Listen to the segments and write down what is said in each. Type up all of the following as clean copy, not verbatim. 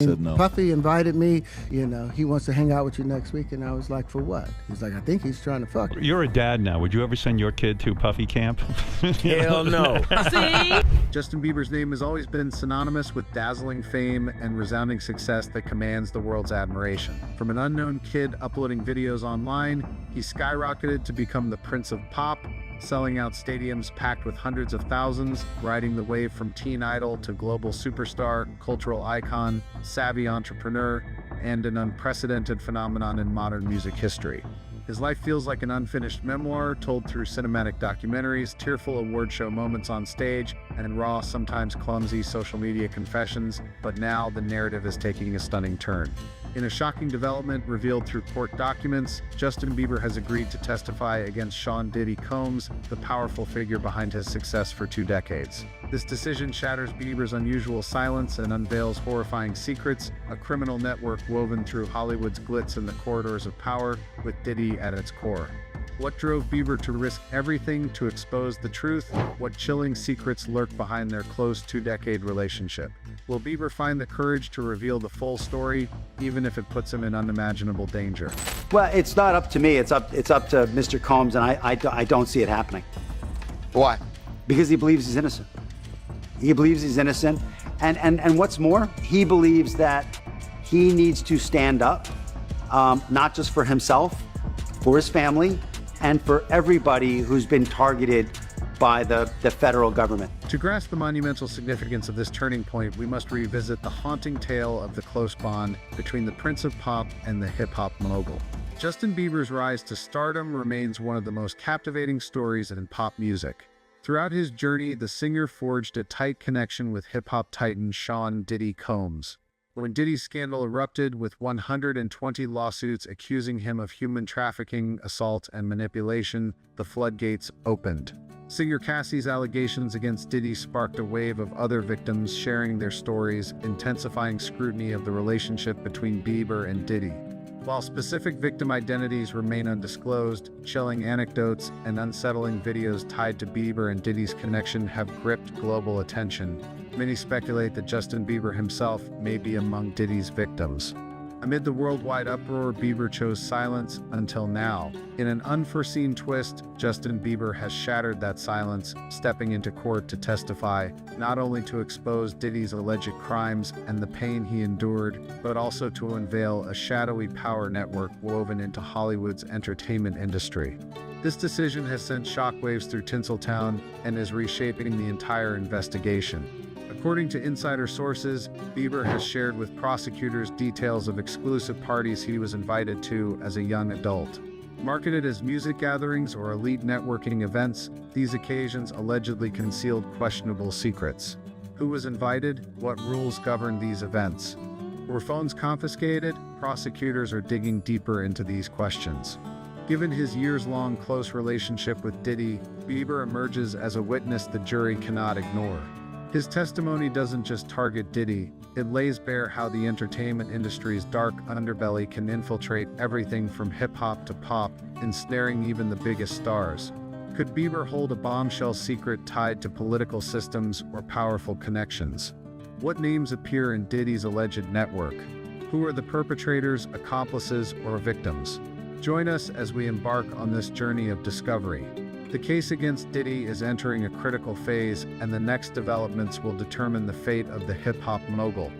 Said no. Puffy invited me, he wants to hang out with you next week, and I was like, for what? He's like, I think he's trying to fuck you. You're a dad now. Would you ever send your kid to Puffy camp? Hell no. See? Justin Bieber's name has always been synonymous with dazzling fame and resounding success that commands the world's admiration. From an unknown kid uploading videos online, he skyrocketed to become the Prince of Pop, selling out stadiums packed with hundreds of thousands, riding the wave from teen idol to global superstar, cultural icon, savvy entrepreneur, and an unprecedented phenomenon in modern music history. His life feels like an unfinished memoir told through cinematic documentaries, tearful award show moments on stage, and raw, sometimes clumsy social media confessions, but now the narrative is taking a stunning turn. In a shocking development revealed through court documents, Justin Bieber has agreed to testify against Sean Diddy Combs, the powerful figure behind his success for 2 decades. This decision shatters Bieber's unusual silence and unveils horrifying secrets, a criminal network woven through Hollywood's glitz and the corridors of power, with Diddy at its core. What drove Bieber to risk everything to expose the truth? What chilling secrets lurk behind their close 2-decade relationship? Will Bieber find the courage to reveal the full story, even if it puts him in unimaginable danger? Well, it's not up to me. It's up to Mr. Combs, and I don't see it happening. Why? Because he believes he's innocent. He believes he's innocent, and what's more, he believes that he needs to stand up, not just for himself, for his family, and for everybody who's been targeted by the federal government. To grasp the monumental significance of this turning point, we must revisit the haunting tale of the close bond between the Prince of Pop and the hip-hop mogul. Justin Bieber's rise to stardom remains one of the most captivating stories in pop music. Throughout his journey, the singer forged a tight connection with hip-hop titan Sean Diddy Combs. When Diddy's scandal erupted with 120 lawsuits accusing him of human trafficking, assault, and manipulation, the floodgates opened. Singer Cassie's allegations against Diddy sparked a wave of other victims sharing their stories, intensifying scrutiny of the relationship between Bieber and Diddy. While specific victim identities remain undisclosed, chilling anecdotes and unsettling videos tied to Bieber and Diddy's connection have gripped global attention. Many speculate that Justin Bieber himself may be among Diddy's victims. Amid the worldwide uproar, Bieber chose silence until now. In an unforeseen twist, Justin Bieber has shattered that silence, stepping into court to testify, not only to expose Diddy's alleged crimes and the pain he endured, but also to unveil a shadowy power network woven into Hollywood's entertainment industry. This decision has sent shockwaves through Tinseltown and is reshaping the entire investigation. According to insider sources, Bieber has shared with prosecutors details of exclusive parties he was invited to as a young adult. Marketed as music gatherings or elite networking events, these occasions allegedly concealed questionable secrets. Who was invited? What rules govern these events? Were phones confiscated? Prosecutors are digging deeper into these questions. Given his years-long close relationship with Diddy, Bieber emerges as a witness the jury cannot ignore. His testimony doesn't just target Diddy, it lays bare how the entertainment industry's dark underbelly can infiltrate everything from hip-hop to pop, ensnaring even the biggest stars. Could Bieber hold a bombshell secret tied to political systems or powerful connections? What names appear in Diddy's alleged network? Who are the perpetrators, accomplices, or victims? Join us as we embark on this journey of discovery. The case against Diddy is entering a critical phase, and the next developments will determine the fate of the hip-hop mogul.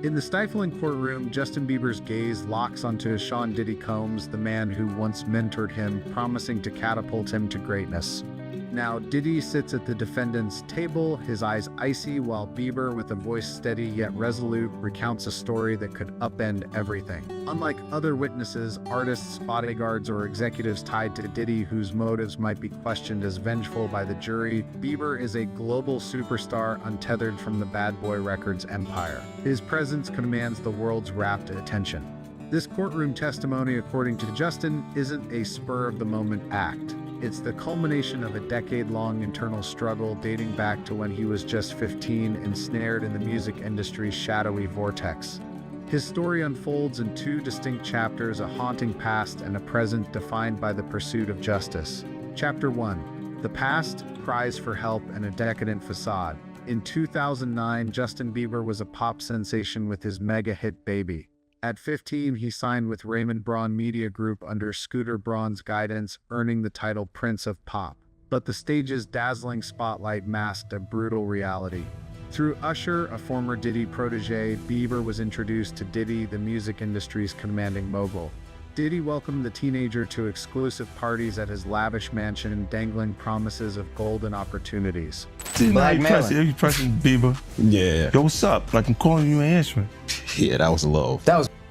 In the stifling courtroom, Justin Bieber's gaze locks onto Sean Diddy Combs, the man who once mentored him, promising to catapult him to greatness. Now, Diddy sits at the defendant's table, his eyes icy, while Bieber, with a voice steady yet resolute, recounts a story that could upend everything. Unlike other witnesses, artists, bodyguards, or executives tied to Diddy whose motives might be questioned as vengeful by the jury, Bieber is a global superstar untethered from the Bad Boy Records empire. His presence commands the world's rapt attention. This courtroom testimony, according to Justin, isn't a spur-of-the-moment act. It's the culmination of a decade-long internal struggle dating back to when he was just 15, ensnared in the music industry's shadowy vortex. His story unfolds in 2 distinct chapters, a haunting past and a present defined by the pursuit of justice. Chapter 1. The past, cries for help and a decadent facade. In 2009, Justin Bieber was a pop sensation with his mega hit Baby. At 15, he signed with Raymond Braun Media Group under Scooter Braun's guidance, earning the title Prince of Pop. But the stage's dazzling spotlight masked a brutal reality. Through Usher, a former Diddy protege, Bieber was introduced to Diddy, the music industry's commanding mogul. Diddy welcomed the teenager to exclusive parties at his lavish mansion, dangling promises of golden opportunities. You pressing Bieber. Yeah. Yo, what's up? Like, I'm calling you and answering. Yeah, that was low.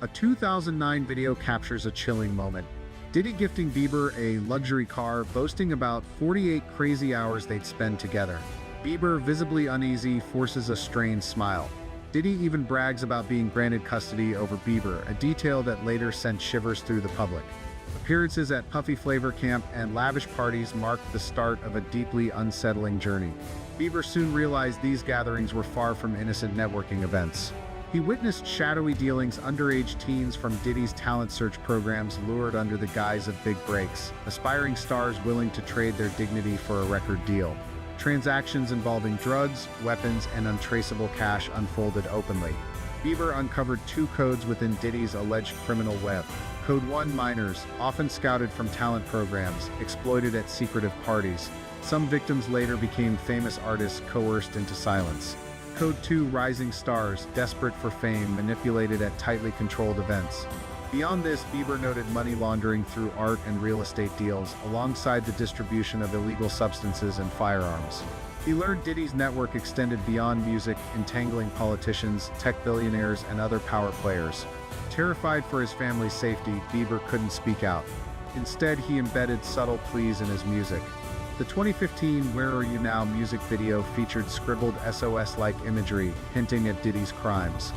A 2009 video captures a chilling moment. Diddy gifting Bieber a luxury car, boasting about 48 crazy hours they'd spend together. Bieber, visibly uneasy, forces a strained smile. Diddy even brags about being granted custody over Bieber, a detail that later sent shivers through the public. Appearances at Puffy Flavor Camp and lavish parties marked the start of a deeply unsettling journey. Bieber soon realized these gatherings were far from innocent networking events. He witnessed shadowy dealings, underage teens from Diddy's talent search programs lured under the guise of big breaks, aspiring stars willing to trade their dignity for a record deal. Transactions involving drugs, weapons, and untraceable cash unfolded openly. Bieber uncovered 2 codes within Diddy's alleged criminal web. Code 1: minors, often scouted from talent programs, exploited at secretive parties. Some victims later became famous artists coerced into silence. Code 2: rising stars, desperate for fame, manipulated at tightly controlled events. Beyond this, Bieber noted money laundering through art and real estate deals, alongside the distribution of illegal substances and firearms. He learned Diddy's network extended beyond music, entangling politicians, tech billionaires, and other power players. Terrified for his family's safety, Bieber couldn't speak out. Instead, he embedded subtle pleas in his music. The 2015 Where Are You Now music video featured scribbled SOS-like imagery, hinting at Diddy's crimes.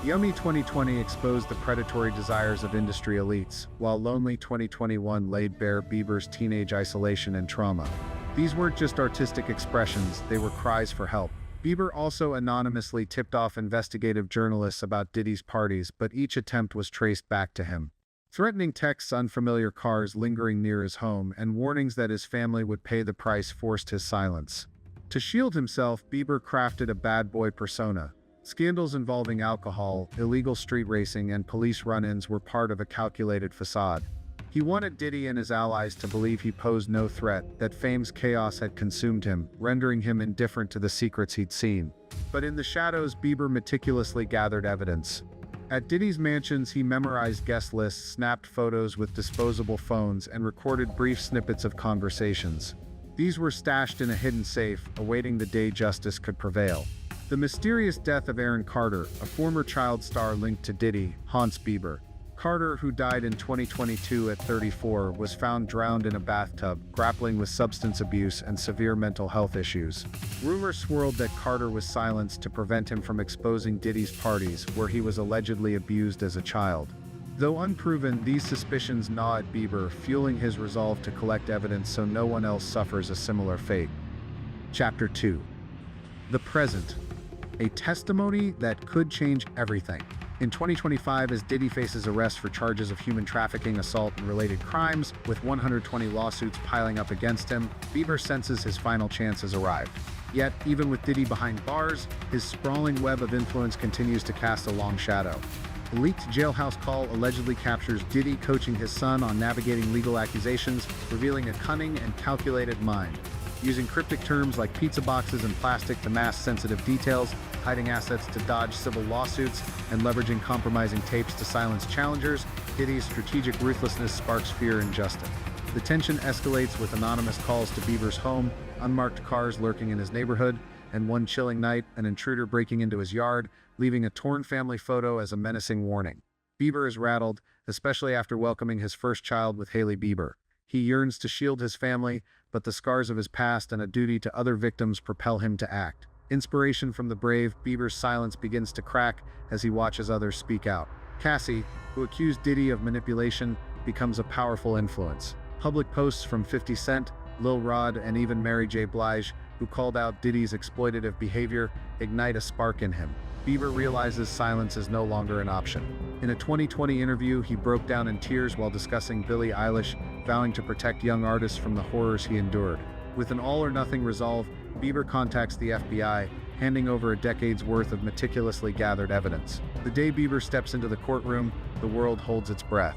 Yummy 2020 exposed the predatory desires of industry elites, while Lonely 2021 laid bare Bieber's teenage isolation and trauma. These weren't just artistic expressions, they were cries for help. Bieber also anonymously tipped off investigative journalists about Diddy's parties, but each attempt was traced back to him. Threatening texts, unfamiliar cars lingering near his home, and warnings that his family would pay the price forced his silence. To shield himself, Bieber crafted a bad boy persona. Scandals involving alcohol, illegal street racing, and police run-ins were part of a calculated facade. He wanted Diddy and his allies to believe he posed no threat, that fame's chaos had consumed him, rendering him indifferent to the secrets he'd seen. But in the shadows, Bieber meticulously gathered evidence. At Diddy's mansions, he memorized guest lists, snapped photos with disposable phones, and recorded brief snippets of conversations. These were stashed in a hidden safe, awaiting the day justice could prevail. The mysterious death of Aaron Carter, a former child star linked to Diddy, haunts Bieber. Carter, who died in 2022 at 34, was found drowned in a bathtub, grappling with substance abuse and severe mental health issues. Rumors swirled that Carter was silenced to prevent him from exposing Diddy's parties, where he was allegedly abused as a child. Though unproven, these suspicions gnaw at Bieber, fueling his resolve to collect evidence so no one else suffers a similar fate. Chapter 2. The Present. A testimony that could change everything. In 2025, as Diddy faces arrest for charges of human trafficking, assault, and related crimes, with 120 lawsuits piling up against him, Bieber senses his final chance has arrived. Yet, even with Diddy behind bars, his sprawling web of influence continues to cast a long shadow. A leaked jailhouse call allegedly captures Diddy coaching his son on navigating legal accusations, revealing a cunning and calculated mind. Using cryptic terms like pizza boxes and plastic to mask sensitive details, hiding assets to dodge civil lawsuits, and leveraging compromising tapes to silence challengers, Diddy's strategic ruthlessness sparks fear in Justin. The tension escalates with anonymous calls to Bieber's home, unmarked cars lurking in his neighborhood, and one chilling night, an intruder breaking into his yard, leaving a torn family photo as a menacing warning. Bieber is rattled, especially after welcoming his first child with Hailey Bieber. He yearns to shield his family, but the scars of his past and a duty to other victims propel him to act. Inspiration from the brave, Bieber's silence begins to crack as he watches others speak out. Cassie, who accused Diddy of manipulation, becomes a powerful influence. Public posts from 50 Cent, Lil Rod, and even Mary J. Blige, who called out Diddy's exploitative behavior, ignite a spark in him. Bieber realizes silence is no longer an option. In a 2020 interview, he broke down in tears while discussing Billie Eilish, vowing to protect young artists from the horrors he endured. With an all-or-nothing resolve, Bieber contacts the FBI, handing over a decade's worth of meticulously gathered evidence. The day Bieber steps into the courtroom, the world holds its breath.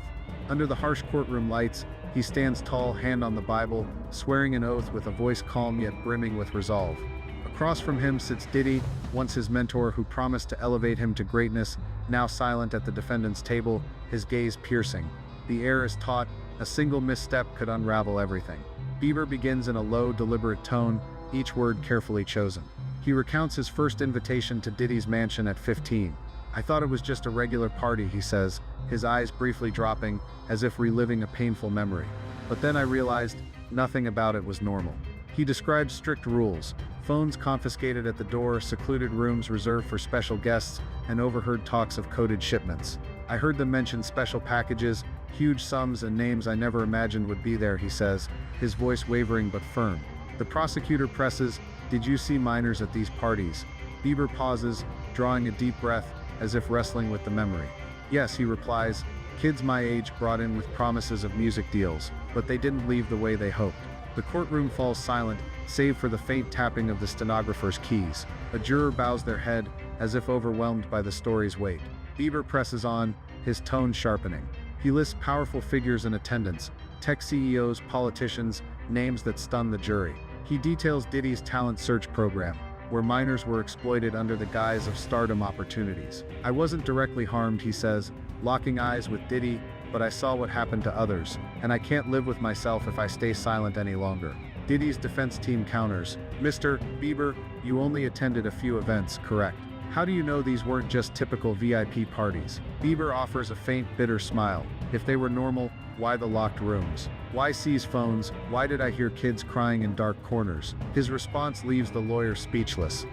Under the harsh courtroom lights, he stands tall, hand on the Bible, swearing an oath with a voice calm yet brimming with resolve. Across from him sits Diddy, once his mentor who promised to elevate him to greatness, now silent at the defendant's table, his gaze piercing. The air is taut, a single misstep could unravel everything. Bieber begins in a low, deliberate tone, each word carefully chosen. He recounts his first invitation to Diddy's mansion at 15. "I thought it was just a regular party," he says, his eyes briefly dropping, as if reliving a painful memory. "But then I realized nothing about it was normal." He describes strict rules, phones confiscated at the door, secluded rooms reserved for special guests, and overheard talks of coded shipments. "I heard them mention special packages, huge sums and names I never imagined would be there," he says, his voice wavering but firm. The prosecutor presses, "Did you see minors at these parties?" Bieber pauses, drawing a deep breath, as if wrestling with the memory. "Yes," he replies, "kids my age brought in with promises of music deals, but they didn't leave the way they hoped." The courtroom falls silent, save for the faint tapping of the stenographer's keys. A juror bows their head, as if overwhelmed by the story's weight. Bieber presses on, his tone sharpening. He lists powerful figures in attendance, tech CEOs, politicians, names that stun the jury. He details Diddy's talent search program, where minors were exploited under the guise of stardom opportunities. "I wasn't directly harmed," he says, locking eyes with Diddy, "but I saw what happened to others, and I can't live with myself if I stay silent any longer." Diddy's defense team counters, "Mr. Bieber, you only attended a few events, correct? How do you know these weren't just typical VIP parties?" Bieber offers a faint, bitter smile. "If they were normal, why the locked rooms? Why seize phones? Why did I hear kids crying in dark corners?" His response leaves the lawyer speechless.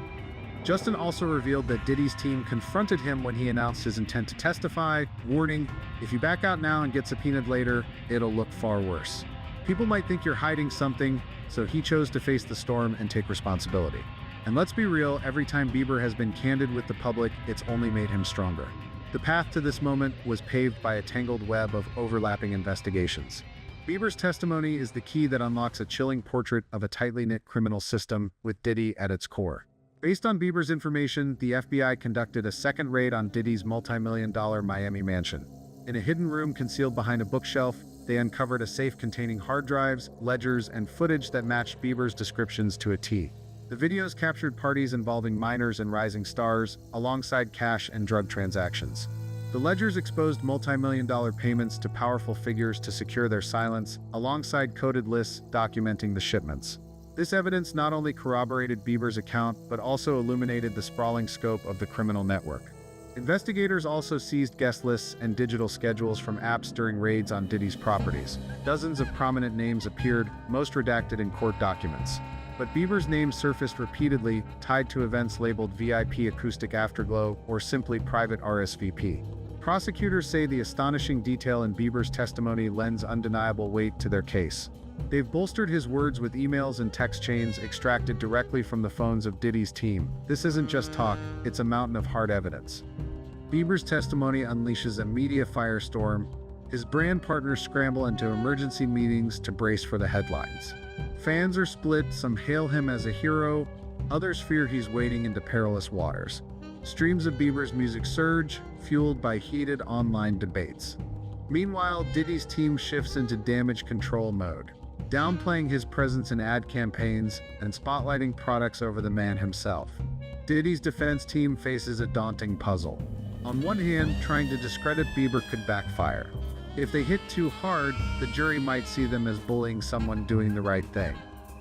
Justin also revealed that Diddy's team confronted him when he announced his intent to testify, warning, "If you back out now and get subpoenaed later, it'll look far worse. People might think you're hiding something," so he chose to face the storm and take responsibility. And let's be real, every time Bieber has been candid with the public, it's only made him stronger. The path to this moment was paved by a tangled web of overlapping investigations. Bieber's testimony is the key that unlocks a chilling portrait of a tightly knit criminal system with Diddy at its core. Based on Bieber's information, the FBI conducted a second raid on Diddy's multi-million-dollar Miami mansion. In a hidden room concealed behind a bookshelf, they uncovered a safe containing hard drives, ledgers, and footage that matched Bieber's descriptions to a T. The videos captured parties involving minors and rising stars, alongside cash and drug transactions. The ledgers exposed multi-million-dollar payments to powerful figures to secure their silence, alongside coded lists documenting the shipments. This evidence not only corroborated Bieber's account, but also illuminated the sprawling scope of the criminal network. Investigators also seized guest lists and digital schedules from apps during raids on Diddy's properties. Dozens of prominent names appeared, most redacted in court documents. But Bieber's name surfaced repeatedly, tied to events labeled VIP Acoustic Afterglow or simply Private RSVP. Prosecutors say the astonishing detail in Bieber's testimony lends undeniable weight to their case. They've bolstered his words with emails and text chains extracted directly from the phones of Diddy's team. This isn't just talk, it's a mountain of hard evidence. Bieber's testimony unleashes a media firestorm. His brand partners scramble into emergency meetings to brace for the headlines. Fans are split, some hail him as a hero, others fear he's wading into perilous waters. Streams of Bieber's music surge, fueled by heated online debates. Meanwhile, Diddy's team shifts into damage control mode, downplaying his presence in ad campaigns and spotlighting products over the man himself. Diddy's defense team faces a daunting puzzle. On one hand, trying to discredit Bieber could backfire. If they hit too hard, the jury might see them as bullying someone doing the right thing.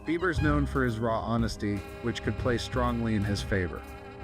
Bieber's known for his raw honesty, which could play strongly in his favor.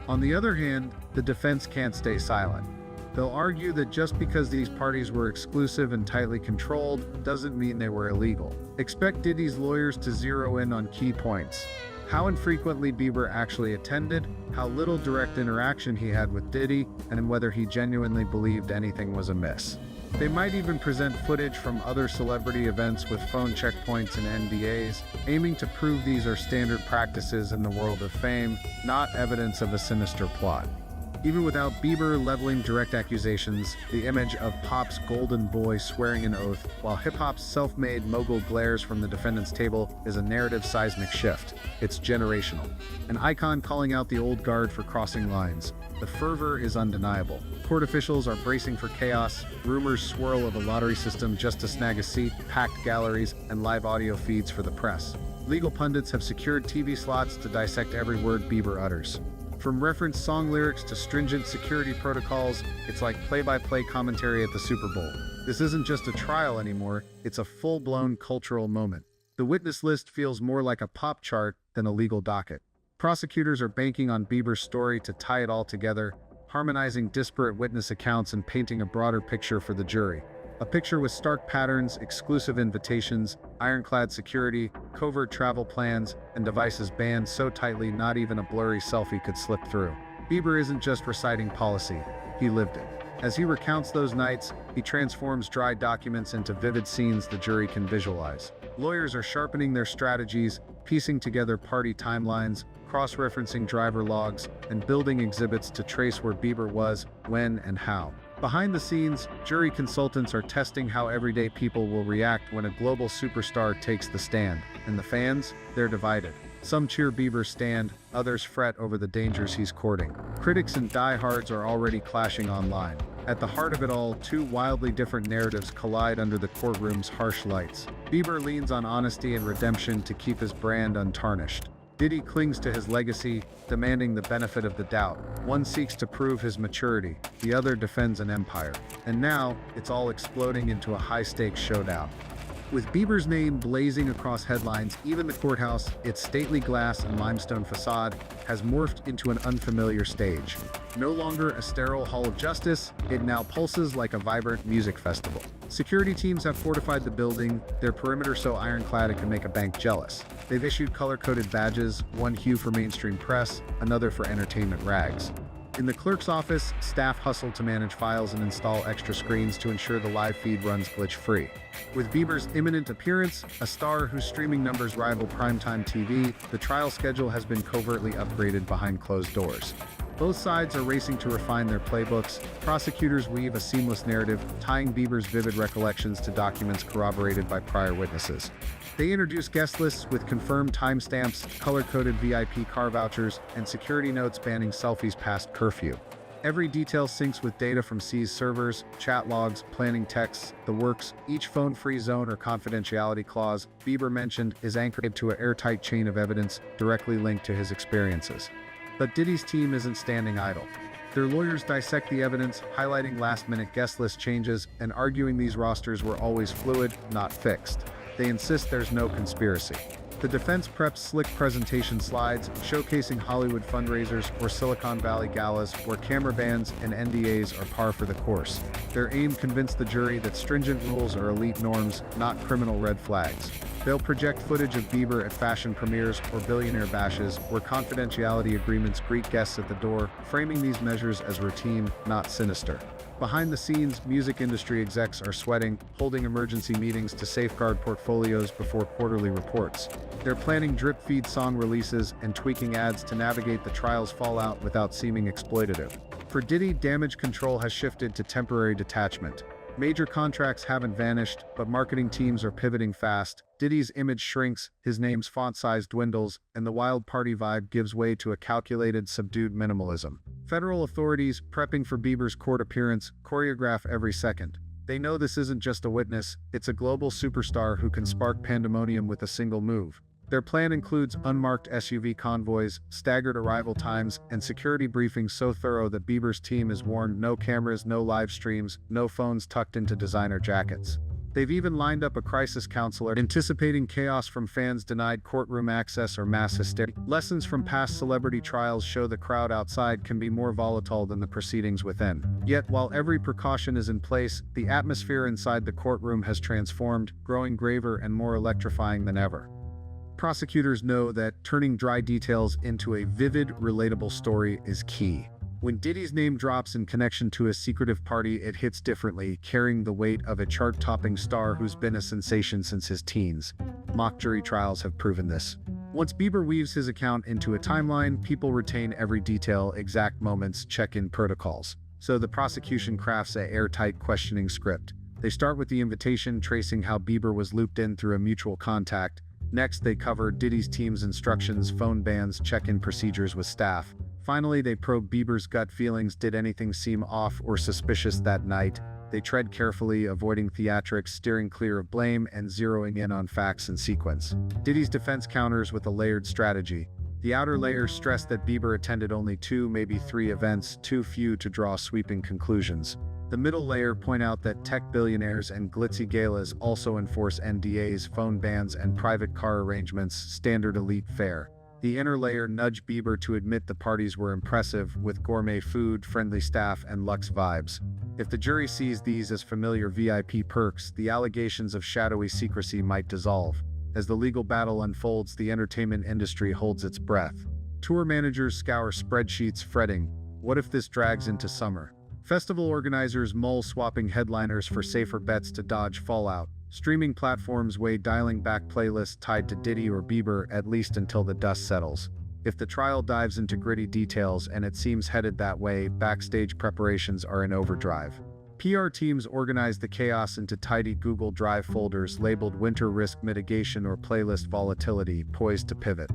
On the other hand, the defense can't stay silent. They'll argue that just because these parties were exclusive and tightly controlled doesn't mean they were illegal. Expect Diddy's lawyers to zero in on key points: how infrequently Bieber actually attended, how little direct interaction he had with Diddy, and whether he genuinely believed anything was amiss. They might even present footage from other celebrity events with phone checkpoints and NDAs, aiming to prove these are standard practices in the world of fame, not evidence of a sinister plot. Even without Bieber leveling direct accusations, the image of Pop's golden boy swearing an oath while hip-hop's self-made mogul glares from the defendant's table is a narrative seismic shift. It's generational. An icon calling out the old guard for crossing lines. The fervor is undeniable. Court officials are bracing for chaos, rumors swirl of a lottery system just to snag a seat, packed galleries, and live audio feeds for the press. Legal pundits have secured TV slots to dissect every word Bieber utters. From referenced song lyrics to stringent security protocols, it's like play-by-play commentary at the Super Bowl. This isn't just a trial anymore, it's a full-blown cultural moment. The witness list feels more like a pop chart than a legal docket. Prosecutors are banking on Bieber's story to tie it all together, harmonizing disparate witness accounts and painting a broader picture for the jury. A picture with stark patterns, exclusive invitations, ironclad security, covert travel plans, and devices banned so tightly not even a blurry selfie could slip through. Bieber isn't just reciting policy, he lived it. As he recounts those nights, he transforms dry documents into vivid scenes the jury can visualize. Lawyers are sharpening their strategies, piecing together party timelines, cross-referencing driver logs, and building exhibits to trace where Bieber was, when, and how. Behind the scenes, jury consultants are testing how everyday people will react when a global superstar takes the stand. And the fans? They're divided. Some cheer Bieber's stand, others fret over the dangers he's courting. Critics and diehards are already clashing online. At the heart of it all, two wildly different narratives collide under the courtroom's harsh lights. Bieber leans on honesty and redemption to keep his brand untarnished. Diddy clings to his legacy, demanding the benefit of the doubt. One seeks to prove his maturity, the other defends an empire. And now, it's all exploding into a high-stakes showdown. With Bieber's name blazing across headlines, even the courthouse, its stately glass and limestone facade, has morphed into an unfamiliar stage. No longer a sterile hall of justice, it now pulses like a vibrant music festival. Security teams have fortified the building, their perimeter so ironclad it can make a bank jealous. They've issued color-coded badges, one hue for mainstream press, another for entertainment rags. In the clerk's office, staff hustle to manage files and install extra screens to ensure the live feed runs glitch-free. With Bieber's imminent appearance, a star whose streaming numbers rival primetime TV, the trial schedule has been covertly upgraded behind closed doors. Both sides are racing to refine their playbooks. Prosecutors weave a seamless narrative, tying Bieber's vivid recollections to documents corroborated by prior witnesses. They introduce guest lists with confirmed timestamps, color-coded VIP car vouchers, and security notes banning selfies past curfew. Every detail syncs with data from seized servers, chat logs, planning texts, the works. Each phone-free zone or confidentiality clause Bieber mentioned is anchored to an airtight chain of evidence directly linked to his experiences. But Diddy's team isn't standing idle. Their lawyers dissect the evidence, highlighting last-minute guest list changes and arguing these rosters were always fluid, not fixed. They insist there's no conspiracy. The defense preps slick presentation slides, showcasing Hollywood fundraisers or Silicon Valley galas where camera bans and NDAs are par for the course. Their aim convinced the jury that stringent rules are elite norms, not criminal red flags. They'll project footage of Bieber at fashion premieres or billionaire bashes where confidentiality agreements greet guests at the door, framing these measures as routine, not sinister. Behind the scenes, music industry execs are sweating, holding emergency meetings to safeguard portfolios before quarterly reports. They're planning drip-feed song releases and tweaking ads to navigate the trial's fallout without seeming exploitative. For Diddy, damage control has shifted to temporary detachment. Major contracts haven't vanished, but marketing teams are pivoting fast. Diddy's image shrinks, his name's font size dwindles, and the wild party vibe gives way to a calculated, subdued minimalism. Federal authorities, prepping for Bieber's court appearance, choreograph every second. They know this isn't just a witness, it's a global superstar who can spark pandemonium with a single move. Their plan includes unmarked SUV convoys, staggered arrival times, and security briefings so thorough that Bieber's team is warned no cameras, no live streams, no phones tucked into designer jackets. They've even lined up a crisis counselor, anticipating chaos from fans denied courtroom access or mass hysteria. Lessons from past celebrity trials show the crowd outside can be more volatile than the proceedings within. Yet, while every precaution is in place, the atmosphere inside the courtroom has transformed, growing graver and more electrifying than ever. Prosecutors know that turning dry details into a vivid, relatable story is key. When Diddy's name drops in connection to a secretive party, it hits differently, carrying the weight of a chart-topping star who's been a sensation since his teens. Mock jury trials have proven this. Once Bieber weaves his account into a timeline, people retain every detail, exact moments, check-in protocols. So the prosecution crafts an airtight questioning script. They start with the invitation, tracing how Bieber was looped in through a mutual contact. Next, they cover Diddy's team's instructions, phone bans, check-in procedures with staff. Finally, they probe Bieber's gut feelings. Did anything seem off or suspicious that night? They tread carefully, avoiding theatrics, steering clear of blame, and zeroing in on facts and sequence. Diddy's defense counters with a layered strategy. The outer layers stress that Bieber attended only 2, maybe 3 events, too few to draw sweeping conclusions. The middle layer point out that tech billionaires and glitzy galas also enforce NDAs, phone bans, and private car arrangements, standard elite fare. The inner layer nudge Bieber to admit the parties were impressive, with gourmet food, friendly staff, and luxe vibes. If the jury sees these as familiar VIP perks, the allegations of shadowy secrecy might dissolve. As the legal battle unfolds, the entertainment industry holds its breath. Tour managers scour spreadsheets, fretting, what if this drags into summer? Festival organizers mull swapping headliners for safer bets to dodge fallout. Streaming platforms weigh dialing back playlists tied to Diddy or Bieber, at least until the dust settles. If the trial dives into gritty details, and it seems headed that way, backstage preparations are in overdrive. PR teams organize the chaos into tidy Google Drive folders labeled Winter Risk Mitigation or Playlist Volatility, poised to pivot.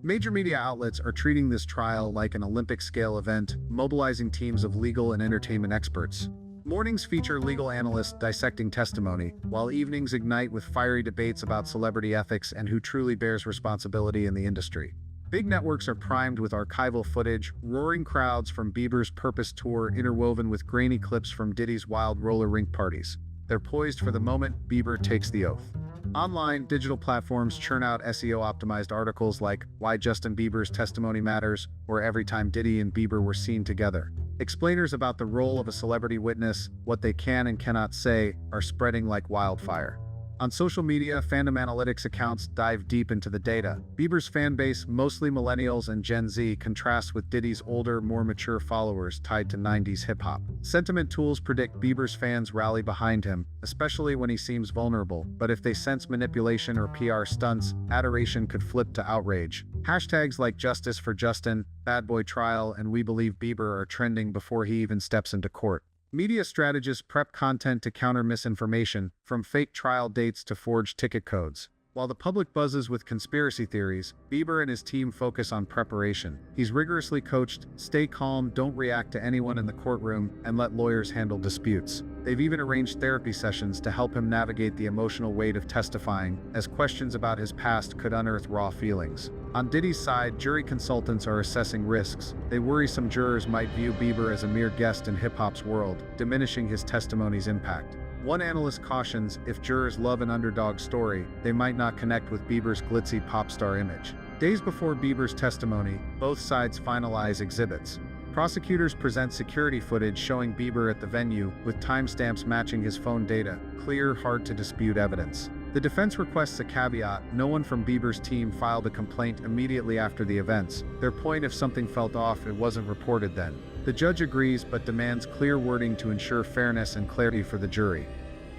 Major media outlets are treating this trial like an Olympic-scale event, mobilizing teams of legal and entertainment experts. Mornings feature legal analysts dissecting testimony, while evenings ignite with fiery debates about celebrity ethics and who truly bears responsibility in the industry. Big networks are primed with archival footage, roaring crowds from Bieber's Purpose Tour interwoven with grainy clips from Diddy's wild roller rink parties. They're poised for the moment Bieber takes the oath. Online, digital platforms churn out SEO-optimized articles like Why Justin Bieber's Testimony Matters, or Every Time Diddy and Bieber Were Seen Together. Explainers about the role of a celebrity witness, what they can and cannot say, are spreading like wildfire. On social media, fandom analytics accounts dive deep into the data. Bieber's fan base, mostly millennials and Gen Z, contrasts with Diddy's older, more mature followers tied to 90s hip-hop. Sentiment tools predict Bieber's fans rally behind him, especially when he seems vulnerable, but if they sense manipulation or PR stunts, adoration could flip to outrage. Hashtags like Justice for Justin, Bad Boy Trial, and We Believe Bieber are trending before he even steps into court. Media strategists prep content to counter misinformation, from fake trial dates to forged ticket codes. While the public buzzes with conspiracy theories, Bieber and his team focus on preparation. He's rigorously coached, stay calm, don't react to anyone in the courtroom, and let lawyers handle disputes. They've even arranged therapy sessions to help him navigate the emotional weight of testifying, as questions about his past could unearth raw feelings. On Diddy's side, jury consultants are assessing risks. They worry some jurors might view Bieber as a mere guest in hip-hop's world, diminishing his testimony's impact. One analyst cautions, if jurors love an underdog story, they might not connect with Bieber's glitzy pop star image. Days before Bieber's testimony, both sides finalize exhibits. Prosecutors present security footage showing Bieber at the venue, with timestamps matching his phone data, clear, hard-to-dispute evidence. The defense requests a caveat. No one from Bieber's team filed a complaint immediately after the events. Their point, if something felt off, it wasn't reported then. The judge agrees, but demands clear wording to ensure fairness and clarity for the jury.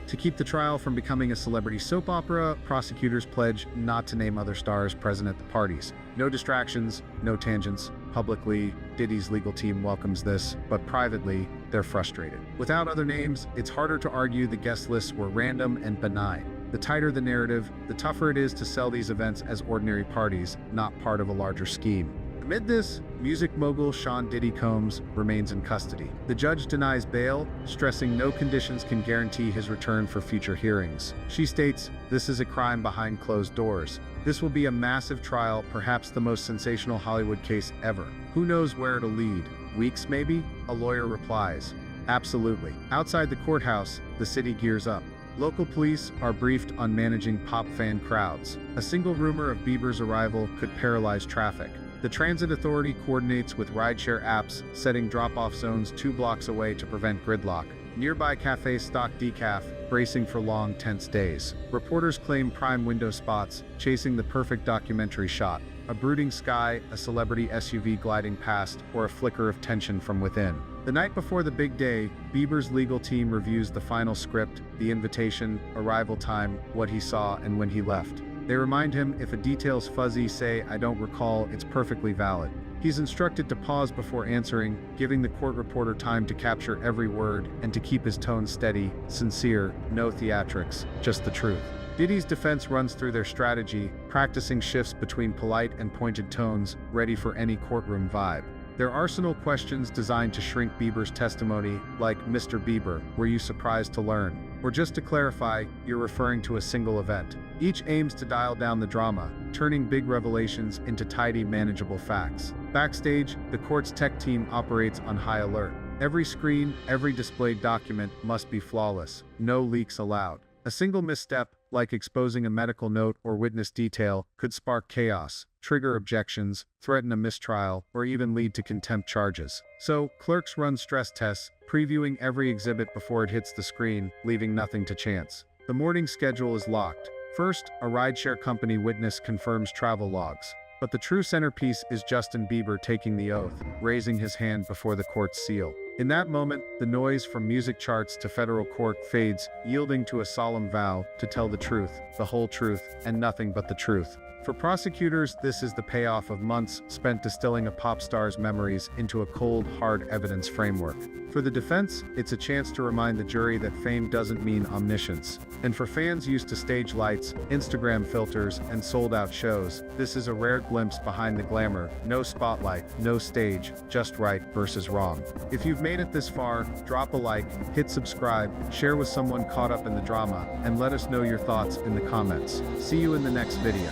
To keep the trial from becoming a celebrity soap opera, prosecutors pledge not to name other stars present at the parties. No distractions, no tangents. Publicly, Diddy's legal team welcomes this, but privately, they're frustrated. Without other names, it's harder to argue the guest lists were random and benign. The tighter the narrative, the tougher it is to sell these events as ordinary parties, not part of a larger scheme. Amid this, music mogul Sean Diddy Combs remains in custody. The judge denies bail, stressing no conditions can guarantee his return for future hearings. She states, "This is a crime behind closed doors. This will be a massive trial, perhaps the most sensational Hollywood case ever. Who knows where it'll lead? Weeks, maybe?" A lawyer replies, "Absolutely." Outside the courthouse, the city gears up. Local police are briefed on managing pop fan crowds. A single rumor of Bieber's arrival could paralyze traffic. The transit authority coordinates with rideshare apps, setting drop-off zones 2 blocks away to prevent gridlock. Nearby cafes stock decaf, bracing for long, tense days. Reporters claim prime window spots, chasing the perfect documentary shot. A brooding sky, a celebrity SUV gliding past, or a flicker of tension from within. The night before the big day, Bieber's legal team reviews the final script, the invitation, arrival time, what he saw, and when he left. They remind him if a detail's fuzzy, say, "I don't recall," it's perfectly valid. He's instructed to pause before answering, giving the court reporter time to capture every word and to keep his tone steady, sincere, no theatrics, just the truth. Diddy's defense runs through their strategy, practicing shifts between polite and pointed tones, ready for any courtroom vibe. Their arsenal questions designed to shrink Bieber's testimony, like, "Mr. Bieber, were you surprised to learn?" Or just to clarify, you're referring to a single event. Each aims to dial down the drama, turning big revelations into tidy, manageable facts. Backstage, the court's tech team operates on high alert. Every screen, every displayed document must be flawless, no leaks allowed. A single misstep, like exposing a medical note or witness detail, could spark chaos, trigger objections, threaten a mistrial, or even lead to contempt charges. So, clerks run stress tests, previewing every exhibit before it hits the screen, leaving nothing to chance. The morning schedule is locked. First, a rideshare company witness confirms travel logs. But the true centerpiece is Justin Bieber taking the oath, raising his hand before the court's seal. In that moment, the noise from music charts to federal court fades, yielding to a solemn vow to tell the truth, the whole truth, and nothing but the truth. For prosecutors, this is the payoff of months spent distilling a pop star's memories into a cold, hard evidence framework. For the defense, it's a chance to remind the jury that fame doesn't mean omniscience. And for fans used to stage lights, Instagram filters, and sold-out shows, this is a rare glimpse behind the glamour. No spotlight, no stage, just right versus wrong. If you've made it this far, drop a like, hit subscribe, share with someone caught up in the drama, and let us know your thoughts in the comments. See you in the next video.